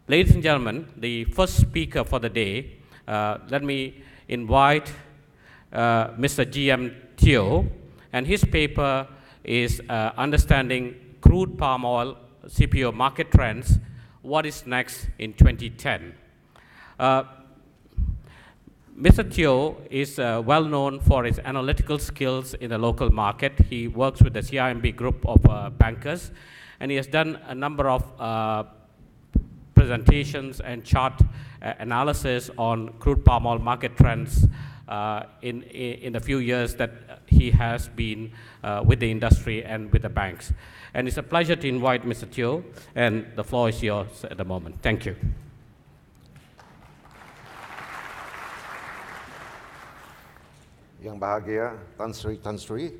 Ladies and gentlemen, the first speaker for the day, let me invite Mr. GM Teoh, and his paper is Understanding Crude Palm Oil CPO Market Trends, What is Next in 2010. Mr. Teoh is well known for his analytical skills in the local market. He works with the CIMB Group of bankers, and he has done a number of presentations and chart analysis on crude palm oil market trends in the few years that he has been with the industry and with the banks. And it's a pleasure to invite Mr. Teoh, and the floor is yours at the moment. Thank you. Yang bahagia, Tan Sri,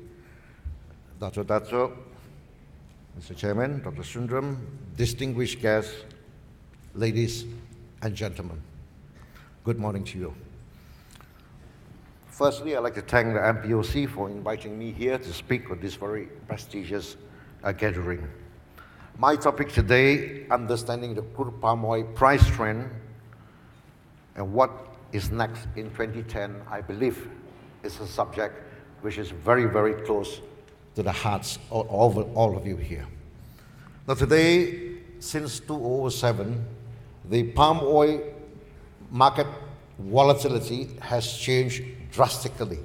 Dato, Mr. Chairman, Dr. Sundram, distinguished guests, ladies and gentlemen, good morning to you. Firstly, I'd like to thank the MPOC for inviting me here to speak at this very prestigious gathering. My topic today, understanding the crude palm oil price trend and what is next in 2010, I believe is a subject which is very, very close to the hearts of all of you here. Now today, since 2007, the palm oil market volatility has changed drastically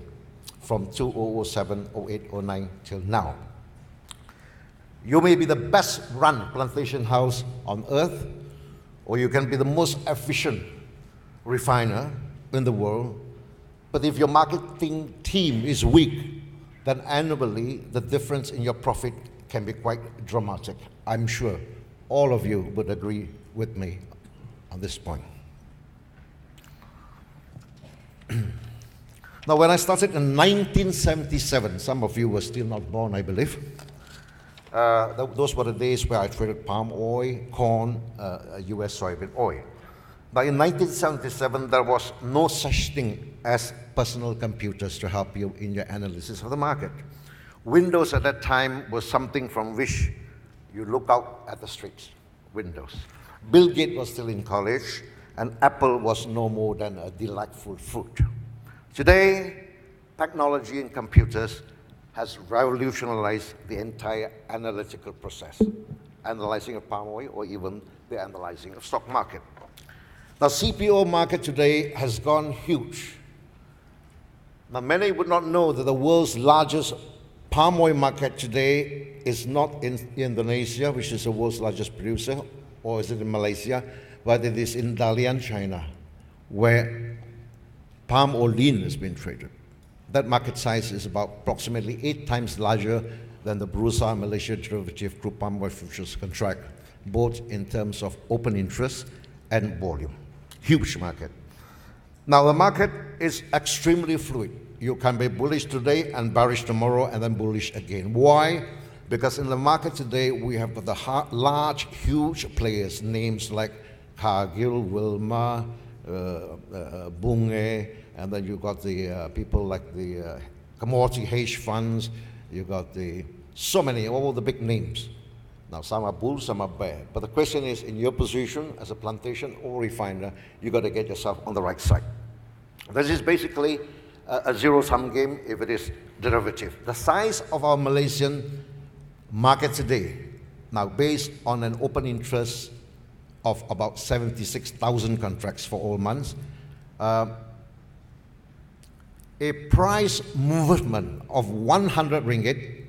from 2007, 08, 09 till now. You may be the best run plantation house on earth, or you can be the most efficient refiner in the world, but if your marketing team is weak, then annually the difference in your profit can be quite dramatic. I'm sure all of you would agree with me on this point. Now, when I started in 1977, some of you were still not born, I believe. Those were the days where I traded palm oil, corn, US soybean oil. Now, in 1977, there was no such thing as personal computers to help you in your analysis of the market. Windows at that time was something from which you look out at the streets, windows. Bill Gates was still in college, and Apple was no more than a delightful fruit. Today, technology and computers has revolutionized the entire analytical process, analyzing of palm oil or even the analyzing of stock market. The CPO market today has gone huge. Now, many would not know that the world's largest palm oil market today is not in Indonesia, which is the world's largest producer, or is it in Malaysia, but it is in Dalian, China, where palm oil has been traded. That market size is about approximately 8 times larger than the Bursa Malaysia derivative crude palm oil futures contract, both in terms of open interest and volume. Huge market. Now, the market is extremely fluid. You can be bullish today and bearish tomorrow and then bullish again. Why? Because in the market today, we have the large, huge players, names like Cargill, Wilmar, Bunge, and then you got the people like the commodity hedge funds, you got so many, all the big names. Now, some are bulls, some are bear. But the question is, in your position as a plantation or refiner, you got to get yourself on the right side. This is basically a zero-sum game if it is derivative. The size of our Malaysian market today, now based on an open interest of about 76,000 contracts for all months, a price movement of 100 ringgit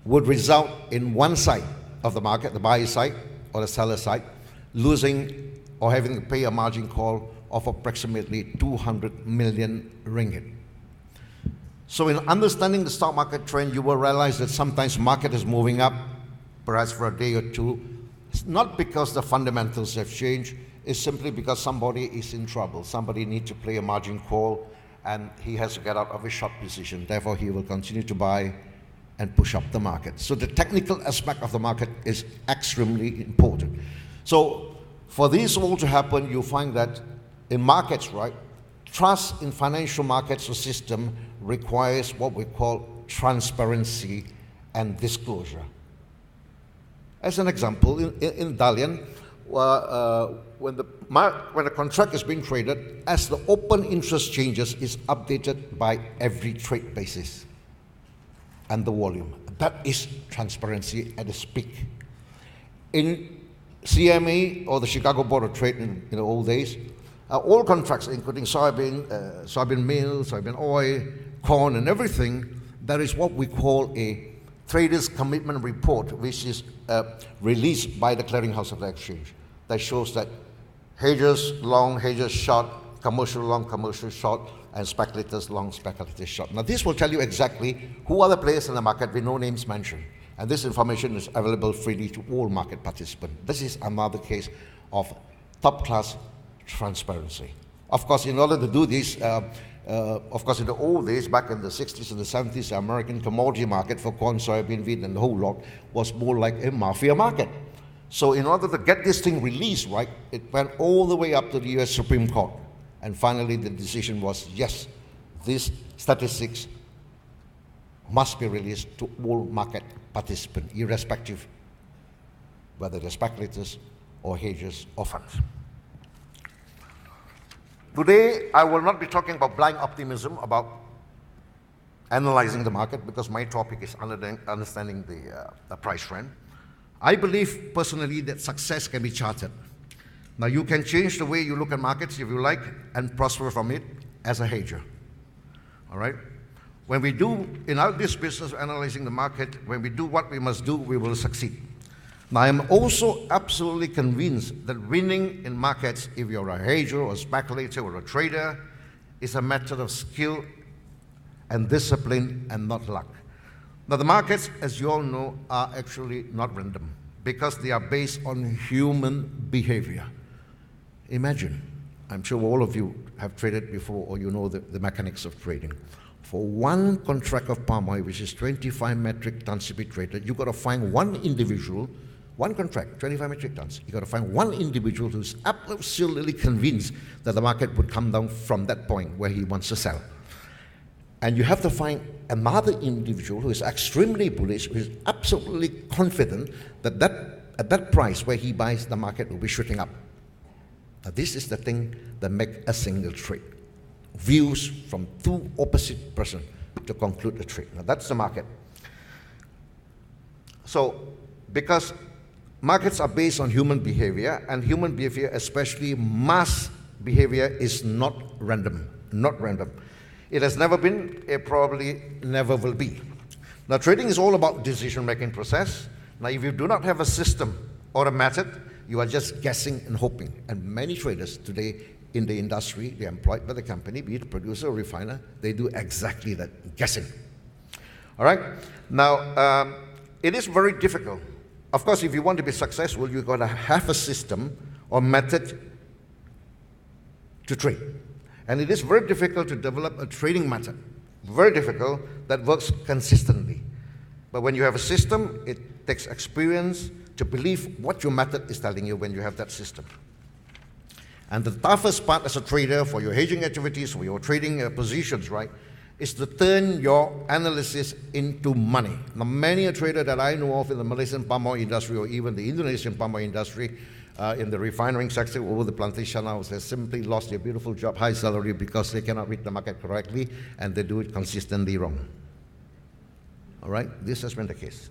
would result in one side of the market, the buyer side or the seller side, losing or having to pay a margin call of approximately 200 million ringgit. So in understanding the stock market trend, you will realize that sometimes market is moving up, perhaps for a day or two. It's not because the fundamentals have changed, it's simply because somebody is in trouble. Somebody needs to play a margin call and he has to get out of a short position. Therefore, he will continue to buy and push up the market. So the technical aspect of the market is extremely important. So for this all to happen, you find that in markets, right, trust in financial markets or system requires what we call transparency and disclosure. As an example, in Dalian, when the contract is being traded, as the open interest changes, is updated by every trade basis and the volume. That is transparency at its peak. In CME, or the Chicago Board of Trade in the old days, all contracts, including soybean meal, soybean oil, corn, and everything, there is what we call a Traders Commitment Report, which is released by the clearinghouse of the exchange, that shows that hedgers long, hedgers short, commercial long, commercial short, and speculators long, speculators short. Now this will tell you exactly who are the players in the market with no names mentioned. And this information is available freely to all market participants. This is another case of top-class transparency. Of course, in order to do this, of course, in the old days, back in the 60s and the 70s, the American commodity market for corn, soybean, wheat, and the whole lot was more like a mafia market. So in order to get this thing released, right, it went all the way up to the US Supreme Court. And finally, the decision was, yes, these statistics must be released to all market participants, irrespective whether they're speculators or hedgers or funds. Today, I will not be talking about blind optimism, about analyzing the market, because my topic is understanding the price trend. I believe personally that success can be charted. Now, you can change the way you look at markets if you like and prosper from it as a hedger. All right? When we do, in this business of analyzing the market, when we do what we must do, we will succeed. Now, I am also absolutely convinced that winning in markets, if you're a hedger or a speculator or a trader, is a matter of skill and discipline and not luck. Now, the markets, as you all know, are actually not random because they are based on human behavior. Imagine, I'm sure all of you have traded before or you know the mechanics of trading. For one contract of palm oil, which is 25 metric tons to be traded, you've got to find one individual, one contract, 25 metric tons. You've got to find one individual who's absolutely convinced that the market would come down from that point where he wants to sell. And you have to find another individual who is extremely bullish, who is absolutely confident that at that price where he buys, the market will be shooting up. Now, this is the thing that makes a single trade. Views from two opposite persons to conclude the trade. Now, that's the market. So, because markets are based on human behavior, and human behavior, especially mass behavior, is not random. Not random. It has never been, it probably never will be. Now, trading is all about decision-making process. Now, if you do not have a system or a method, you are just guessing and hoping. And many traders today in the industry, they're employed by the company, be it a producer or refiner, they do exactly that, guessing. All right? Now, it is very difficult. Of course, if you want to be successful, you've got to have a system or method to trade. And it is very difficult to develop a trading method, very difficult, that works consistently. But when you have a system, it takes experience to believe what your method is telling you when you have that system. And the toughest part as a trader for your hedging activities, for your trading positions, right, is to turn your analysis into money. Now, many a trader that I know of in the Malaysian palm oil industry or even the Indonesian palm oil industry, in the refining sector over the plantation house, has simply lost their beautiful job, high salary, because they cannot read the market correctly and they do it consistently wrong. All right? This has been the case.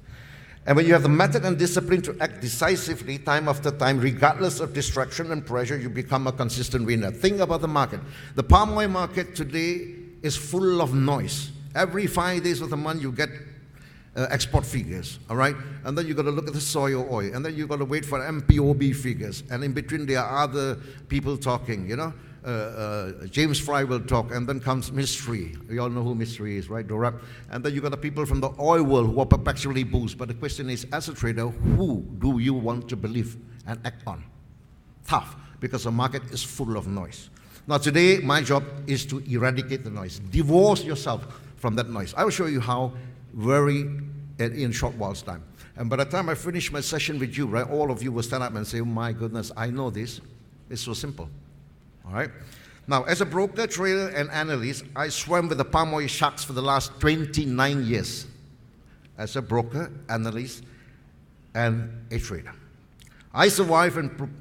And when you have the method and discipline to act decisively time after time, regardless of distraction and pressure, you become a consistent winner. Think about the market. The palm oil market today is full of noise. Every 5 days of the month, you get export figures, all right? And then you've got to look at the soy oil, and then you've got to wait for MPOB figures. And in between, there are other people talking, you know? James Fry will talk, and then comes mystery. We all know who mystery is, right? And then you've got the people from the oil world who are perpetually bulls. But the question is, as a trader, who do you want to believe and act on? Tough, because the market is full of noise. Now today, my job is to eradicate the noise. Divorce yourself from that noise. I will show you how in short while's time. And by the time I finish my session with you, right, all of you will stand up and say, oh my goodness, I know this. It's so simple. All right? Now, as a broker, trader, and analyst, I swam with the palm oil sharks for the last 29 years. As a broker, analyst, and a trader. I survived and